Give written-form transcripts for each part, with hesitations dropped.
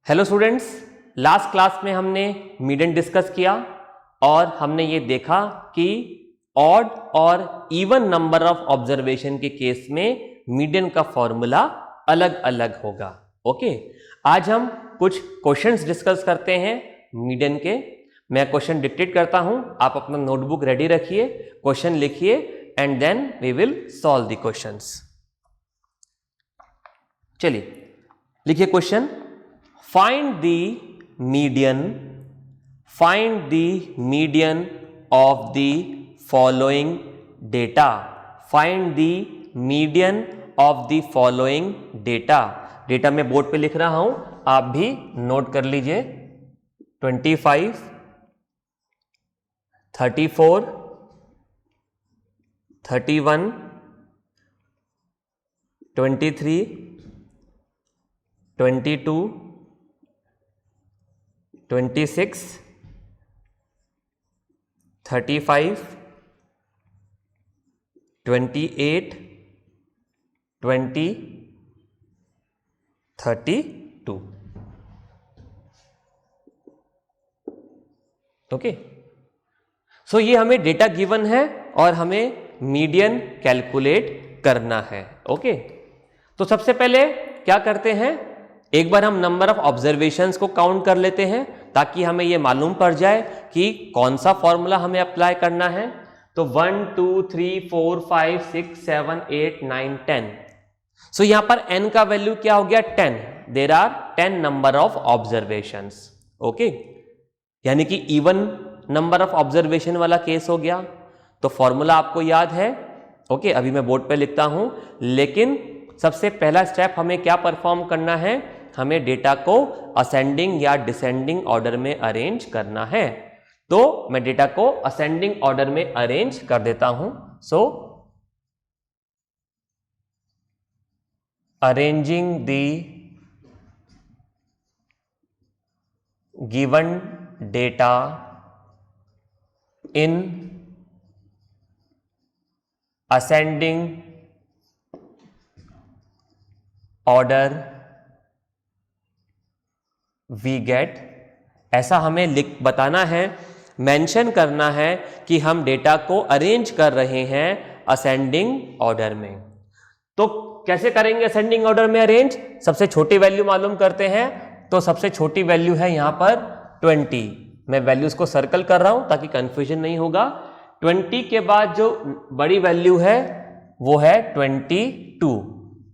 Hello students, last class में हमने median discuss किया और हमने ये देखा कि ऑड और इवन नंबर ऑफ ऑब्जर्वेशन के केस में मीडियन का फॉर्मूला अलग अलग होगा। ओके, आज हम कुछ क्वेश्चंस डिस्कस करते हैं मीडियन के। मैं क्वेश्चन डिक्टेट करता हूं, आप अपना नोटबुक रेडी रखिए, क्वेश्चन लिखिए and then we will solve the questions. चलिए लिखिए question. Find the median of the following data. Find the median of the following data. Data मैं बोर्ड पे लिख रहा हूं, आप भी नोट कर लीजिए। 25, 34, 31, 23, 22, 26, 35, 28, 20, 32। ओके, सो ये हमें डेटा गिवन है और हमें मीडियन कैलकुलेट करना है। ओके, तो सबसे पहले क्या करते हैं, एक बार हम नंबर ऑफ ऑब्जर्वेशंस को काउंट कर लेते हैं ताकि हमें यह मालूम पड़ जाए कि कौन सा फॉर्मूला हमें अप्लाई करना है। तो 1 2 3 4 5 6 7 8 9 10। सो यहां पर n का वैल्यू क्या हो गया, 10। There are 10 number of observations. Okay, यानी कि इवन नंबर ऑफ ऑब्जर्वेशन वाला केस हो गया। तो फॉर्मूला आपको याद है। ओके, अभी मैं बोर्ड पे लिखता हूं, लेकिन सबसे पहला स्टेप हमें क्या परफॉर्म करना है, हमें डेटा को असेंडिंग या डिसेंडिंग ऑर्डर में अरेंज करना है। तो मैं डेटा को असेंडिंग ऑर्डर में अरेंज कर देता हूं। So arranging the given data in ascending order we get, ऐसा हमें बताना है, मेंशन करना है कि हम डेटा को अरेंज कर रहे हैं असेंडिंग ऑर्डर में। तो कैसे करेंगे असेंडिंग ऑर्डर में अरेंज, सबसे छोटी वैल्यू मालूम करते हैं। तो सबसे छोटी वैल्यू है यहां पर 20। मैं वैल्यूज को सर्कल कर रहा हूं ताकि कंफ्यूजन नहीं होगा। 20 के बाद जो बड़ी वैल्यू है वो है 22।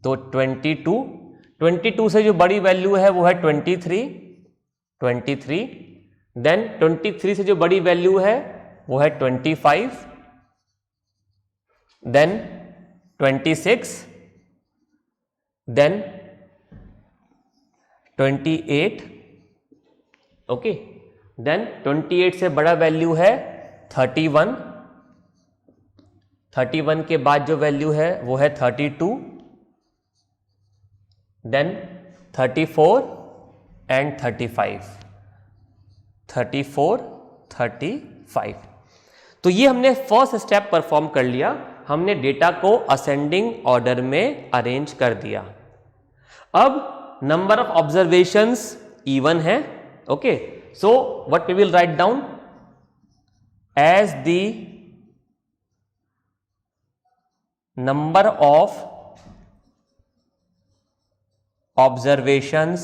तो 22 से जो बड़ी वैल्यू है वो है 23। देन 23 से जो बड़ी वैल्यू है वो है 25। Then 26, then 28। ओके, देन 28 से बड़ा वैल्यू है 31। 31 के बाद जो वैल्यू है वो है 32, देन 34 एंड 35। 34, 35। तो ये हमने फर्स्ट स्टेप परफॉर्म कर लिया, हमने डेटा को असेंडिंग ऑर्डर में अरेंज कर दिया। अब नंबर ऑफ ऑब्जर्वेशंस इवन है। Okay, so what we will write down as the number of observations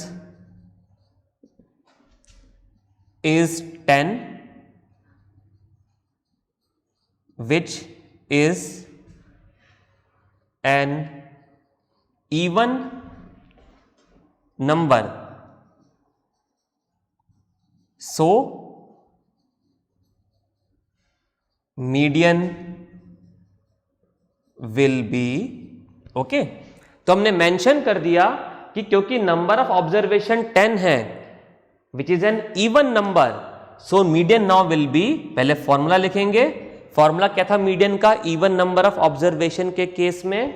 is 10, which is an even number. So median will be okay। तो हमने mention कर दिया कि क्योंकि नंबर ऑफ ऑब्जर्वेशन 10 है विच is N even number, so median now will be, पहले formula लिखेंगे। Formula क्या था मीडियन का इवन नंबर ऑफ ऑब्जर्वेशन के केस में,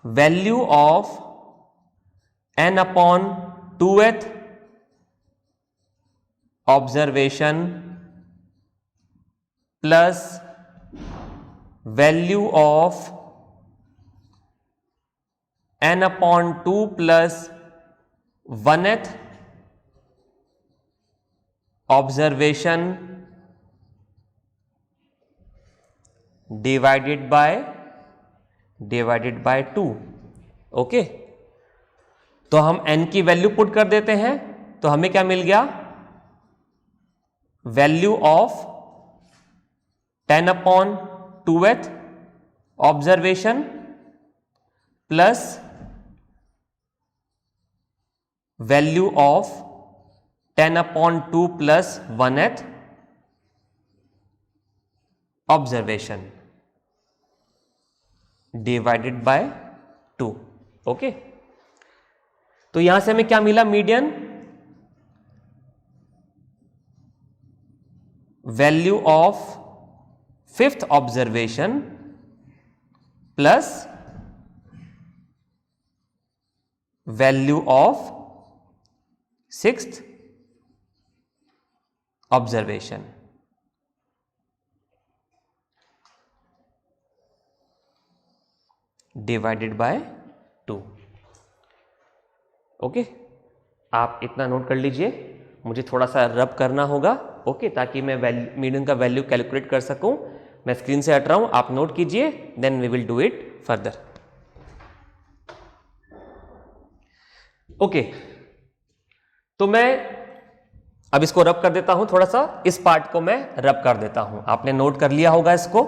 value of n upon 2th observation plus value of n/2 plus 1th observation divided by 2। Okay, तो हम n की वैल्यू पुट कर देते हैं, तो हमें क्या मिल गया, value of 10/2th observation plus value of 10/2 plus 1th observation divided by 2। Okay, तो यहां से हमें क्या मिला, median value of 5th observation plus value of 6th observation divided by 2। Okay, आप इतना नोट कर लीजिए, मुझे थोड़ा सा रब करना होगा, ओके, ताकि मैं मीडियन का वैल्यू कैलकुलेट कर सकूं। मैं स्क्रीन से हट रहा हूं, आप नोट कीजिए, then we will do it further. Okay, तो मैं अब इसको रब कर देता हूं, थोड़ा सा इस पार्ट को मैं रब कर देता हूं। आपने नोट कर लिया होगा इसको।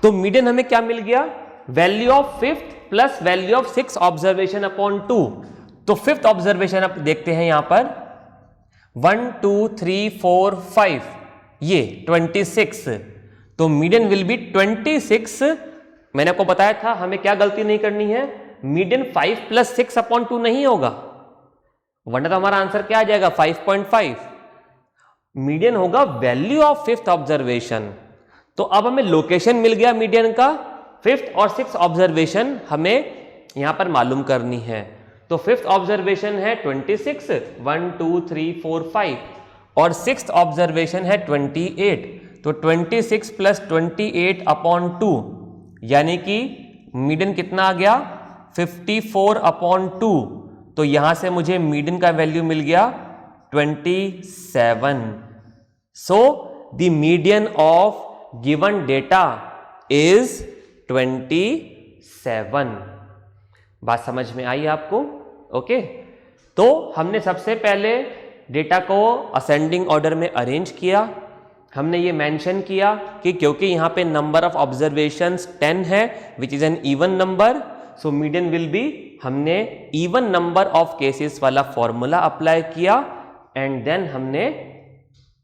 तो मीडियन हमें क्या मिल गया, value of 5th plus value of 6th observation upon 2। तो 5th ऑब्जर्वेशन आप देखते हैं यहां पर 1 2 3 4 5, ये 26, तो मीडियन विल बी 26। मैंने आपको बताया था हमें क्या गलती नहीं करनी है, मीडियन 5 प्लस 6 अपॉन 2 नहीं होगा, वरना तो हमारा आंसर क्या आ जाएगा 5.5। मीडियन होगा वैल्यू ऑफ 5th ऑब्जर्वेशन। तो अब हमें लोकेशन मिल गया मीडियन का, 5th और 6th ऑब्जर्वेशन हमें यहां पर मालूम करनी है। तो 5th ऑब्जर्वेशन है 26, 1 2 3 4 5, और 6th ऑब्जर्वेशन है 28। तो 26 प्लस 28 अपॉन 2, यानी कि मीडियन कितना आ गया 54 अपॉन 2। तो यहां से मुझे मीडियन का वैल्यू मिल गया 27। सो the median of given data is 27। बात समझ में आई आपको? ओके, तो हमने सबसे पहले डेटा को असेंडिंग ऑर्डर में अरेंज किया। हमने ये मेंशन किया कि क्योंकि यहां पे नंबर ऑफ ऑब्जर्वेशंस 10 है विच is N even number, so median will B, हमने इवन नंबर ऑफ केसेस वाला फॉर्मूला अप्लाई किया एंड देन हमने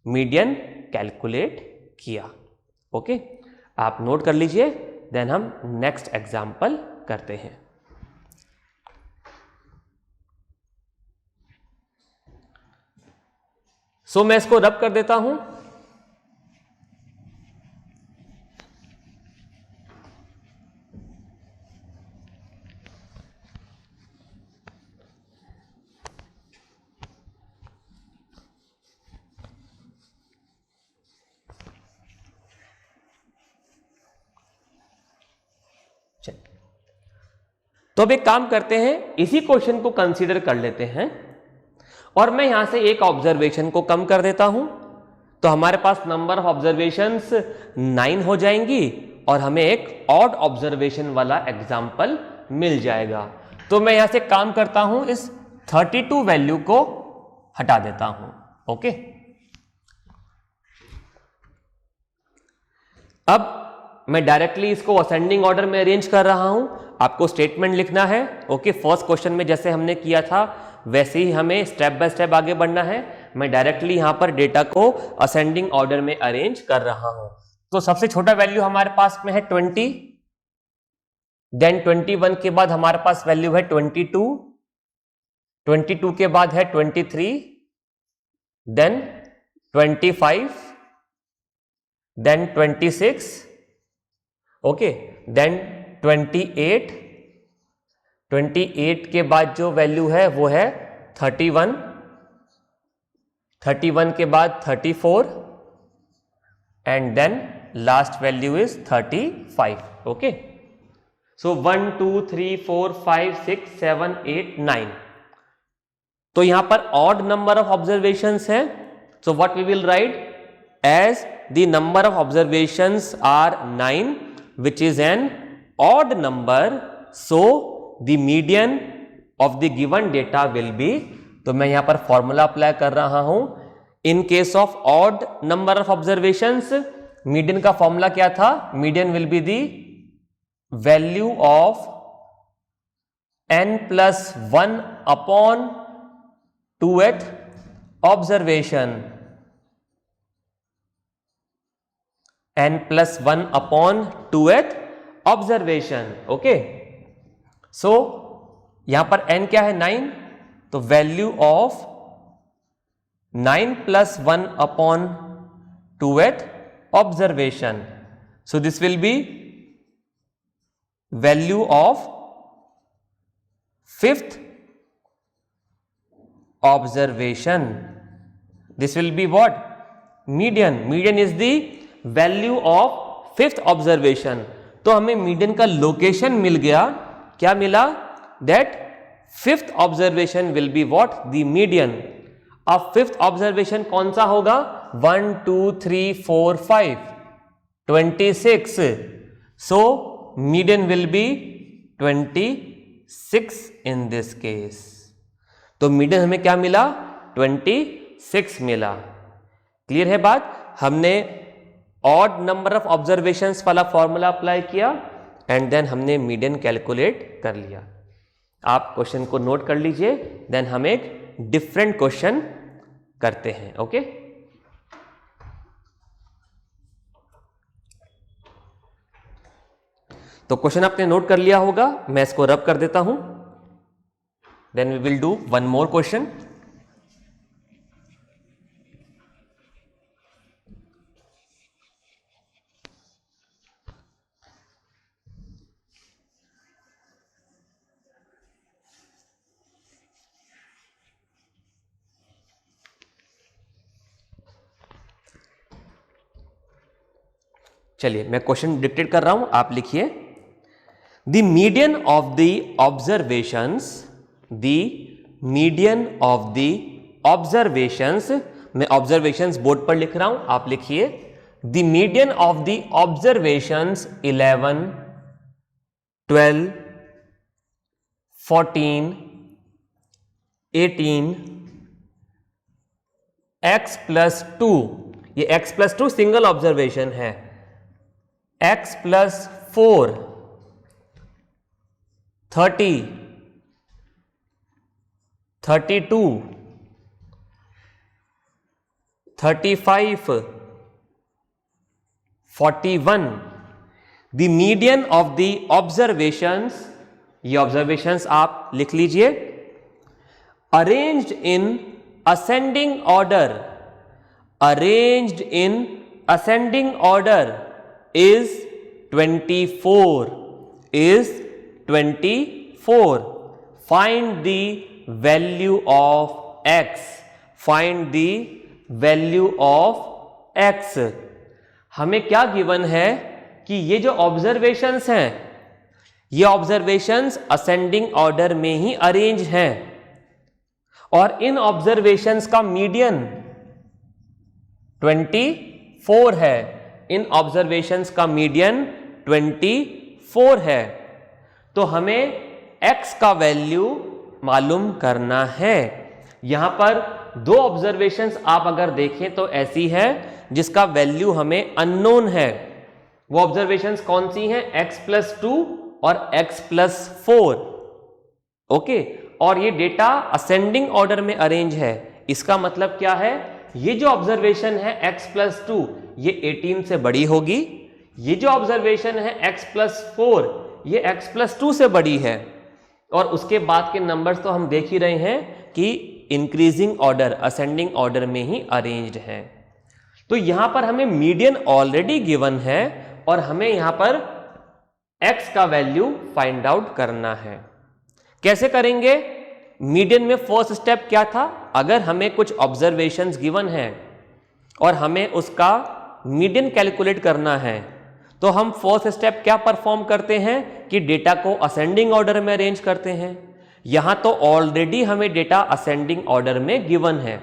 मीडियन कैलकुलेट किया। ओके, आप नोट कर लीजिए, देन हम नेक्स्ट एग्जाम्पल करते हैं। सो मैं इसको रब कर देता हूं। तो अब एक काम करते हैं, इसी क्वेश्चन को कंसीडर कर लेते हैं और मैं यहां से एक ऑब्जर्वेशन को कम कर देता हूं, तो हमारे पास नंबर ऑफ ऑब्जर्वेशंस 9 हो जाएंगी और हमें एक ऑड ऑब्जर्वेशन वाला एग्जाम्पल मिल जाएगा। तो मैं यहां से काम करता हूं, इस 32 वैल्यू को हटा देता हूं। ओके, अब मैं डायरेक्टली इसको असेंडिंग ऑर्डर में अरेंज कर रहा हूं। आपको स्टेटमेंट लिखना है। ओके, फर्स्ट क्वेश्चन में जैसे हमने किया था वैसे ही हमें स्टेप बाय स्टेप आगे बढ़ना है। मैं डायरेक्टली यहां पर डेटा को असेंडिंग ऑर्डर में अरेंज कर रहा हूं। तो सबसे छोटा वैल्यू हमारे पास में है 20, देन 21 के बाद हमारे पास वैल्यू है 22, 22 के बाद है 23, देन 25, देन 26, ओके, देन 28, 28 के बाद जो वैल्यू है वो है 31, 31 के बाद 34 and then last value is 35. Okay, so 1 2 3 4 5 6 7 8 9. तो यहां पर ऑड नंबर ऑफ ऑब्जर्वेशंस है. So what we will write as the number of observations are 9 which is an odd number. So the median of the given data will be. तो मैं यहां पर formula apply कर रहा हूं. In case of odd number of observations median का फॉर्मूला क्या था? Median will be the value of n+1 upon 2th observation. n+1 upon 2th observation. Okay, so यहां पर n क्या है? 9. तो value of 9+1 upon 2th observation. So this will be value of 5th observation. This will be what? Median. Median is the value of 5th observation. तो हमें median का location मिल गया. क्या मिला? That 5th observation will be what? The median. अब 5th observation कौन सा होगा? 1 2 3 4 5 26. So median will be 26 in this case. तो मीडियन हमें क्या मिला? 26 मिला. क्लियर है बात? हमने ऑड नंबर ऑफ ऑब्जर्वेशंस वाला फॉर्मूला अप्लाई किया एंड देन हमने मीडियन कैलकुलेट कर लिया. आप क्वेश्चन को नोट कर लीजिए, देन हम एक डिफरेंट क्वेश्चन करते हैं. ओके, तो क्वेश्चन आपने नोट कर लिया होगा. मैं इसको रब कर देता हूं. Then we will do one more question. चलिए मैं क्वेश्चन डिक्टेट कर रहा हूं, आप लिखिए. The median of the observations, the median of the observations, मैं ऑब्जर्वेशंस बोर्ड पर लिख रहा हूं, आप लिखिए. The median of the observations 11 12 14 18 x+2. ये x+2 सिंगल ऑब्जर्वेशन है. x+4 30 32 35 41. The median of the observations, ये ऑब्जर्वेशंस आप लिख लीजिए. Arranged in ascending order, arranged in ascending order is 24, is 24. Find the value of x, find the value of x. हमें क्या given है कि ये जो ऑब्जर्वेशंस हैं, ये ऑब्जर्वेशंस असेंडिंग ऑर्डर में ही अरेंज हैं और इन ऑब्जर्वेशंस का मीडियन 24 है. इन ऑब्जर्वेशंस का मीडियन 24 है. तो हमें x का वैल्यू मालूम करना है. यहां पर दो ऑब्जर्वेशंस आप अगर देखें तो ऐसी है जिसका वैल्यू हमें अननोन है. वो ऑब्जर्वेशंस कौन सी हैं? x+2 और x+4. ओके, और ये डेटा असेंडिंग ऑर्डर में अरेंज है. इसका मतलब क्या है? ये जो ऑब्जर्वेशन है x+2 ये 18 से बड़ी होगी. ये जो ऑब्जर्वेशन है x+4 ये x+2 से बड़ी है. और उसके बाद के नंबर्स तो हम देख ही रहे हैं कि इंक्रीजिंग ऑर्डर, असेंडिंग ऑर्डर में ही अरेंज्ड है. तो यहां पर हमें मीडियन ऑलरेडी गिवन है और हमें यहां पर x का वैल्यू फाइंड आउट करना है. कैसे करेंगे? मीडियन में फर्स्ट स्टेप क्या था? अगर हमें कुछ ऑब्जर्वेशंस गिवन है और हमें उसका मीडियन कैलकुलेट करना है, तो हम फर्स्ट स्टेप क्या परफॉर्म करते हैं कि डेटा को असेंडिंग ऑर्डर में अरेंज करते हैं। यहां तो ऑलरेडी हमें डेटा असेंडिंग ऑर्डर में गिवन है।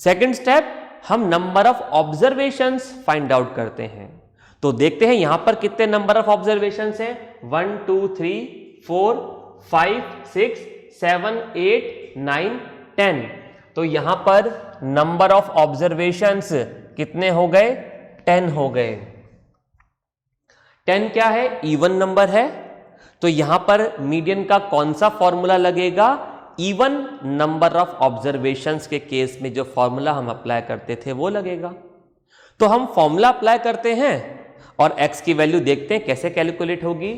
सेकंड स्टेप, हम number of observations find out करते हैं। तो देखते हैं यहां पर कितने नंबर ऑफ ऑब्जर्वेशंस हैं। 1 2 3 4 5 6 7 8 9 10। तो यहां पर नंबर ऑफ ऑब्जर्वेशंस कितने हो गए? 10 हो गए। 10 क्या है? इवन नंबर है। तो यहां पर मीडियन का कौन सा फॉर्मूला लगेगा? इवन नंबर ऑफ ऑब्जर्वेशंस के केस में जो फॉर्मूला हम अप्लाई करते थे वो लगेगा। तो हम फॉर्मूला अप्लाई करते हैं और x की वैल्यू देखते हैं कैसे कैलकुलेट होगी।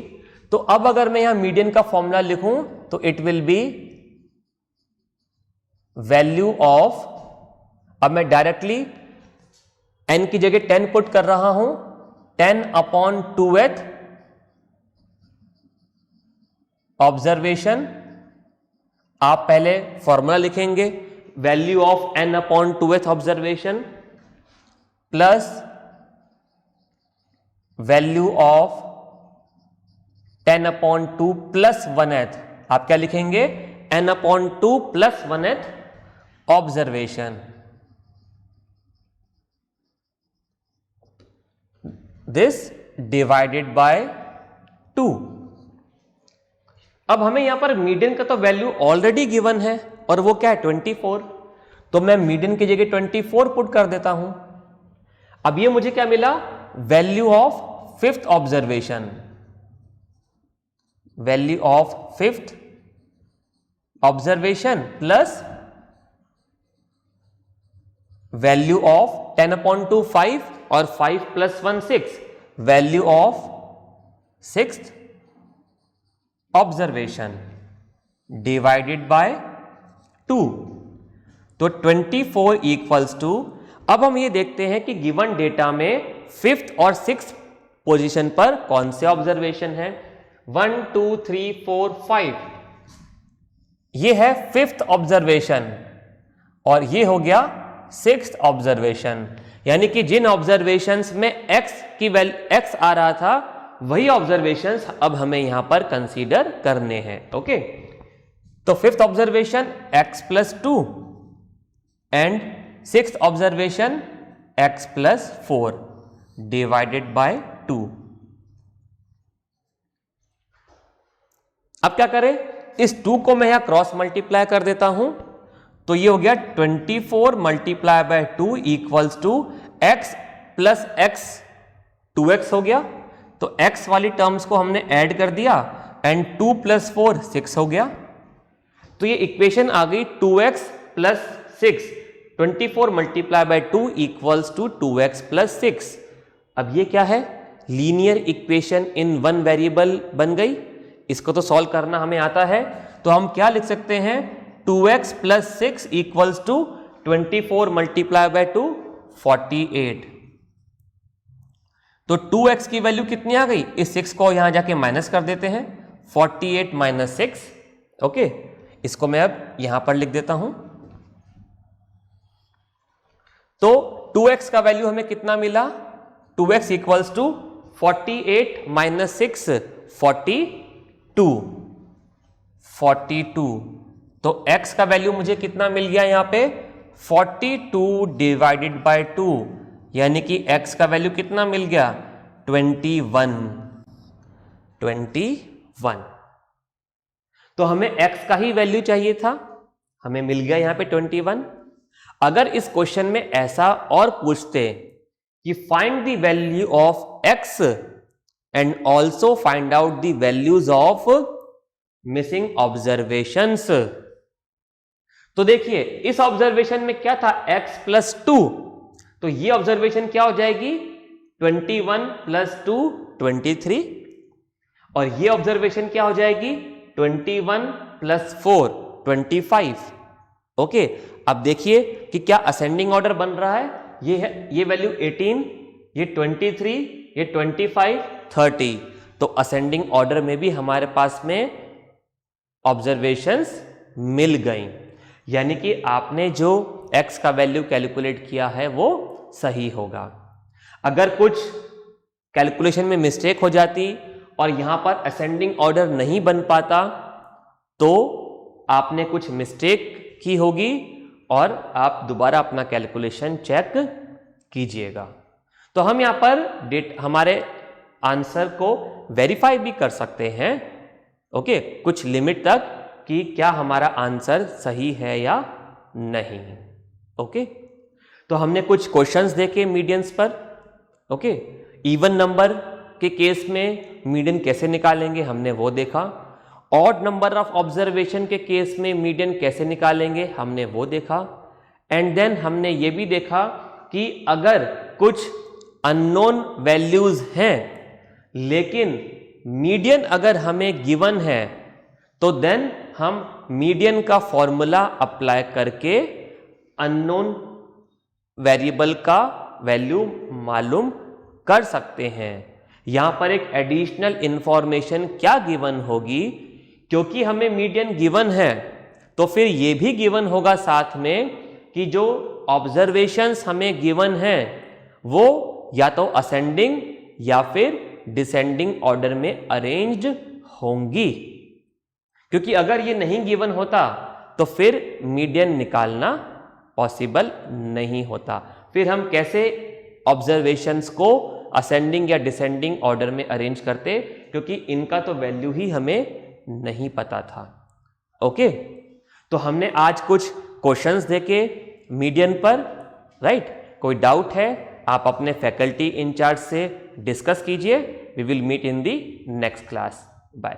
तो अब अगर मैं यहां मीडियन का फॉर्मूला लिखूं तो it will be value of, अब मैं डायरेक्टली n की जगह 10 पुट कर रहा हूं, 10 अपॉन 2th ऑब्जर्वेशन। आप पहले फॉर्मूला लिखेंगे value of n upon 2th observation plus value of 10 upon 2 plus 1th। आप क्या लिखेंगे? n upon 2 plus 1th observation. This divided by 2। अब हमें यहां पर मीडियन का तो वैल्यू ऑलरेडी गिवन है और वो क्या है? 24। तो मैं मीडियन की जगह 24 पुट कर देता हूं। अब ये मुझे क्या मिला? Value of 5th observation, value of 5th observation plus value of 10 upon 2 5 और 5 plus 1 6, value of 6th observation divided by 2। तो 24 इक्वल्स टू, अब हम ये देखते हैं कि गिवन डेटा में 5th और 6th पोजीशन पर कौन से ऑब्जर्वेशन है। 1 2 3 4 5, ये है 5th ऑब्जर्वेशन और ये हो गया 6th ऑब्जर्वेशन। यानी कि जिन ऑब्जर्वेशंस में x की वैल्यू x आ रहा था वही ऑब्जर्वेशंस अब हमें यहां पर कंसीडर करने हैं। ओके, तो 5th observation x plus 2 and 6th observation x plus 4 divided by 2। अब क्या करें? इस 2 को मैं यहां क्रॉस मल्टीप्लाई कर देता हूं, तो ये हो गया 24 multiply by 2 equals to x plus x 2x हो गया। तो x वाली टर्म्स को हमने ऐड कर दिया एंड 2 प्लस 4 6 हो गया। तो ये इक्वेशन आ गई 2x plus 6। 24 multiply by 2 equals to 2x plus 6। अब ये क्या है? Linear equation in one variable बन गई। इसको तो सॉल्व करना हमें आता है, तो हम क्या लिख सकते हैं? 2x plus 6 equals to 24 multiply by 2 48। तो 2x की वैल्यू कितनी आ गई? इस 6 को यहां जाके माइनस कर देते हैं, 48 माइनस 6। ओके, इसको मैं अब यहां पर लिख देता हूं। तो 2x का वैल्यू हमें कितना मिला? 2x equals to 48 minus 6 42। तो x का वैल्यू मुझे कितना मिल गया यहां पे? 42 डिवाइडेड बाय 2, यानी कि x का वैल्यू कितना मिल गया? 21। तो हमें x का ही वैल्यू चाहिए था, हमें मिल गया यहां पे 21। अगर इस क्वेश्चन में ऐसा और पूछते कि find the value of x and also find out the values of missing observations, तो देखिए इस ऑब्जर्वेशन में क्या था? x plus 2। तो ये ऑब्जर्वेशन क्या हो जाएगी? 21 प्लस 2 23। और ये ऑब्जर्वेशन क्या हो जाएगी? 21 प्लस 4 25। ओके, अब देखिए कि क्या असेंडिंग ऑर्डर बन रहा है। ये है, ये वैल्यू 18, ये 23, ये 25 30। तो असेंडिंग ऑर्डर में भी हमारे पास में ऑब्जर्वेशंस मिल गई, यानी कि आपने जो x का वैल्यू कैलकुलेट किया है वो सही होगा। अगर कुछ कैलकुलेशन में मिस्टेक हो जाती और यहां पर असेंडिंग ऑर्डर नहीं बन पाता तो आपने कुछ मिस्टेक की होगी और आप दोबारा अपना कैलकुलेशन चेक कीजिएगा। तो हम यहां पर हमारे आंसर को वेरीफाई भी कर सकते हैं, ओके, कुछ लिमिट तक कि क्या हमारा आंसर सही है या नहीं। ओके, तो हमने कुछ क्वेश्चंस देखे मीडियंस पर। ओके, इवन नंबर के केस में मीडियन कैसे निकालेंगे हमने वो देखा। ऑड नंबर ऑफ ऑब्जर्वेशन के केस में मीडियन कैसे निकालेंगे हमने वो देखा। एंड देन हमने ये भी देखा कि अगर कुछ अननोन वैल्यूज हैं लेकिन मीडियन अगर हमें गिवन है तो देन हम मीडियन का फॉर्मूला अप्लाई करके अननोन वेरिएबल का वैल्यू मालूम कर सकते हैं। यहां पर एक एडिशनल इंफॉर्मेशन क्या गिवन होगी, क्योंकि हमें मीडियन गिवन है तो फिर ये भी गिवन होगा साथ में कि जो ऑब्जर्वेशंस हमें गिवन है वो या तो असेंडिंग या फिर डिसेंडिंग ऑर्डर में अरेंज्ड होंगी, क्योंकि अगर ये नहीं गिवन होता तो फिर मीडियन निकालना पॉसिबल नहीं होता। फिर हम कैसे ऑब्जर्वेशंस को असेंडिंग या डिसेंडिंग ऑर्डर में अरेंज करते, क्योंकि इनका तो वैल्यू ही हमें नहीं पता था। ओके, तो हमने आज कुछ क्वेश्चंस देखे मीडियन पर, राइट। कोई डाउट है आप अपने फैकल्टी इंचार्ज से डिस्कस कीजिए। We will meet in the next class. Bye.